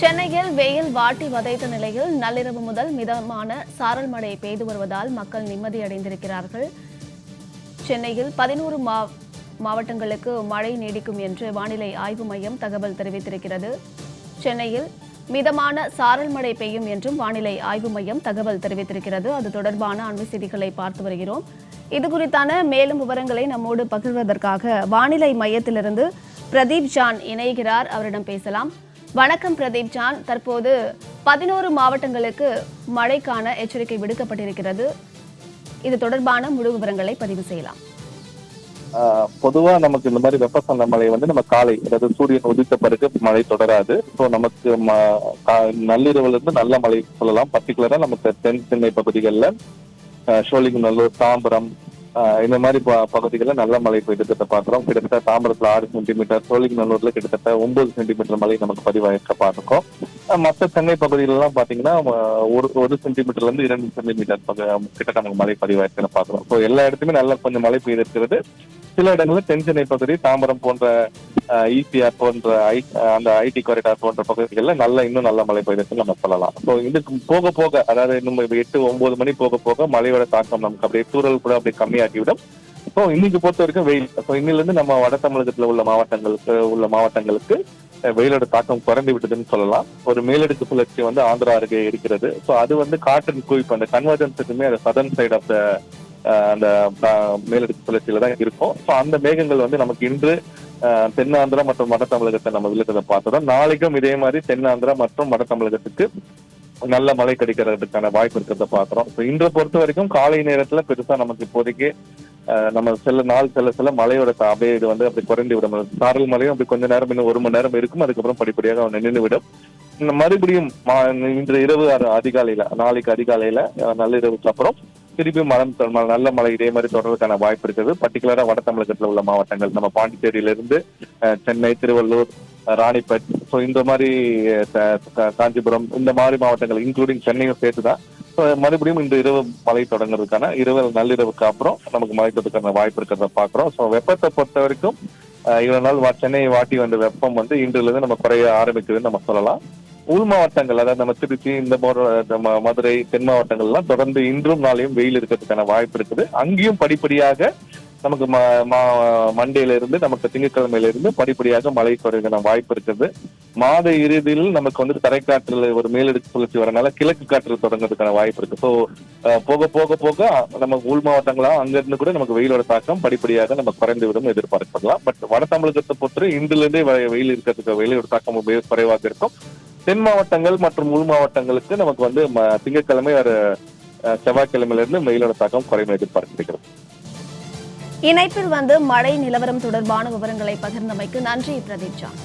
சென்னையில் வெயில் வாட்டி வதைத்த நிலையில் நள்ளிரவு முதல் மிதமான சாரல் மழை பெய்து வருவதால் மக்கள் நிம்மதியடைந்திருக்கிறார்கள். சென்னையில் 11 மாவட்டங்களுக்கு மழை நீடிக்கும் என்று வானிலை ஆய்வு மையம் தகவல் தெரிவித்திருக்கிறது. சென்னையில் மிதமான சாரல் மழை பெய்யும் என்றும் வானிலை ஆய்வு மையம் தகவல் தெரிவித்திருக்கிறது. அது தொடர்பான அண்மை செய்திகளை பார்த்து வருகிறோம். இதுகுறித்தான மேலும் விவரங்களை நம்மோடு பகிர்வதற்காக வானிலை மையத்திலிருந்து பிரதீப் ஜான் இணைகிறார். அவரிடம் பேசலாம். வணக்கம் பிரதீப் ஜான். தற்போது 11 மாவட்டங்களுக்கு மழைக்கான எச்சரிக்கை விடுக்கப்பட்டிருக்கிறது. இது தொடர்பான முழு விவரங்களை பதிவு செய்யலாம். பொதுவா நமக்கு இந்த மாதிரி வெப்பசலன மழை நம்ம காலை, அதாவது சூரியன் உதித்த பிறகு மழை தொடராது. ஸோ நமக்கு நள்ளிரவுல இருந்து நல்ல மழை சொல்லலாம். பர்டிகுலரா நமக்கு தென் சென்னை பகுதிகளில் சோழிங்கநல்லூர், தாம்பரம் இந்த மாதிரி பகுதிகளில் நல்ல மழை பெய்திருக்கிறத பார்க்கிறோம். கிட்டத்தட்ட தாம்பரத்தில் 6 சென்டிமீட்டர், சோழிங்கநல்லூர்ல கிட்டத்தட்ட 9 சென்டிமீட்டர் மழை நமக்கு பதிவாயிருக்க பார்க்கிறோம். மற்ற சென்னை பகுதிகளெல்லாம் பாத்தீங்கன்னா 1 சென்டிமீட்டர்ல இருந்து 2 சென்டிமீட்டர் கிட்ட நமக்கு மழை பதிவாயிருக்குன்னு பார்க்கிறோம். ஸோ எல்லா இடத்துலையுமே நல்ல கொஞ்சம் மழை பெய்திருக்கிறது. சில இடங்களில் தென் சென்னை பகுதி, தாம்பரம் போன்ற ஈசிஆர் போன்ற அந்த ஐடி காரிடார் போன்ற பகுதிகளில் இன்னும் நல்ல மழை பெய்திருக்குன்னு நம்ம சொல்லலாம். ஸோ இதுக்கு போக போக, அதாவது இன்னும் 8-9 மணி போக போக மழையோட தாக்கம் நமக்கு அப்படியே தூறல் கூட அப்படியே கம்மியாக்கிவிடும். ஸோ இன்னைக்கு பொறுத்த வரைக்கும் வெயில். ஸோ இன்னிலிருந்து நம்ம வட தமிழகத்தில் உள்ள மாவட்டங்களுக்கு வெயிலோட தாக்கம் குறைந்து விட்டதுன்னு சொல்லலாம். ஒரு மேலடுக்கு சுழற்சி ஆந்திரா அருகே இருக்கிறது. ஸோ அது காற்றின் குவிப்பு, அந்த கன்வர்ஜன்ஸுக்குமே அந்த சதர்ன் சைட் ஆஃப் த அந்த மேலடுக்கு சுழற்சியில தான் இருக்கும். ஸோ அந்த மேகங்கள் நமக்கு இன்று தென்னாந்திரா மற்றும் வட தமிழகத்தை நம்ம விழுக்கிறத பார்த்தோம். நாளைக்கும் இதே மாதிரி தென்னாந்திரா மற்றும் வட தமிழகத்துக்கு நல்ல மழை கிடைக்கிறதுக்கான வாய்ப்பு இருக்கிறத பாக்குறோம். இன்றை பொறுத்த வரைக்கும் காலை நேரத்துல பெருசா நமக்கு இப்போதைக்கு நம்ம செல்ல மழையோட அப்படியே இது அப்படி குறைந்து விடும். சாரல் மழையும் அப்படி கொஞ்ச நேரம், இன்னும் 1 மணி நேரம் இருக்கும். அதுக்கப்புறம் படிப்படியாக நின்று விடும். மறுபடியும் இன்று இரவு அதிகாலையில, நாளைக்கு அதிகாலையில நள்ளிரவுக்கு அப்புறம் திருப்பியும் நல்ல மழை இதே மாதிரி தொடர்றதுக்கான வாய்ப்பு இருக்குது. பர்டிகுலரா வட தமிழகத்தில் உள்ள மாவட்டங்கள், நம்ம பாண்டிச்சேரியிலிருந்து சென்னை, திருவள்ளூர், ராணிப்பேட், ஸோ இந்த மாதிரி காஞ்சிபுரம், இந்த மாதிரி மாவட்டங்கள் இன்க்ளூடிங் சென்னையும் சேர்த்துதான் மறுபடியும் இன்று இரவு மழை தொடங்குறதுக்கான நள்ளிரவுக்கு அப்புறம் நமக்கு மழை தொடர்றதுக்கான வாய்ப்பு இருக்கிறத பாக்குறோம். ஸோ வெப்பத்தை பொறுத்த வரைக்கும் இவ்வளவு நாள் சென்னையை வாட்டி வந்த வெப்பம் இன்றிலிருந்து நம்ம குறைய ஆரம்பிக்குதுன்னு நம்ம சொல்லலாம். உள் மாவட்டங்கள், அதாவது நம்ம திருச்சி, இந்த மதுரை, தென் மாவட்டங்கள்லாம் தொடர்ந்து இன்றும் நாளையும் வெயில் இருக்கிறதுக்கான வாய்ப்பு இருக்குது. அங்கேயும் படிப்படியாக நமக்கு மண்டேல இருந்து, நமக்கு திங்கட்கிழமையில இருந்து படிப்படியாக மழை குறைக்கான வாய்ப்பு இருக்குது. மாத இறுதியில் நமக்கு தரைக்காற்றுல ஒரு மேலடுக்கு சுழற்சி வரனால கிழக்கு காற்று தொடங்குறதுக்கான வாய்ப்பு இருக்கு. ஸோ போக போக போக நமக்கு உள் மாவட்டங்களா அங்கிருந்து கூட நமக்கு வெயிலோட தாக்கம் படிப்படியாக நம்ம குறைந்து விடும் எதிர்பார்க்கலாம். பட் வட தமிழகத்தை பொறுத்தவரை இன்றிலிருந்தே வெயில் இருக்கிறதுக்கு வெயிலோட தாக்கம் குறைவாக இருக்கும். தென் மாவட்டங்கள் மற்றும் உள் மாவட்டங்களுக்கு நமக்கு திங்கட்கிழமை செவ்வாய்க்கிழமையில இருந்து வெயிலோட தாக்கம் குறைவு எதிர்பார்க்கிறது. இணைப்பில் மழை நிலவரம் தொடர்பான விவரங்களை பகிர்ந்தமைக்கு நன்றி பிரதீப் ஜான்.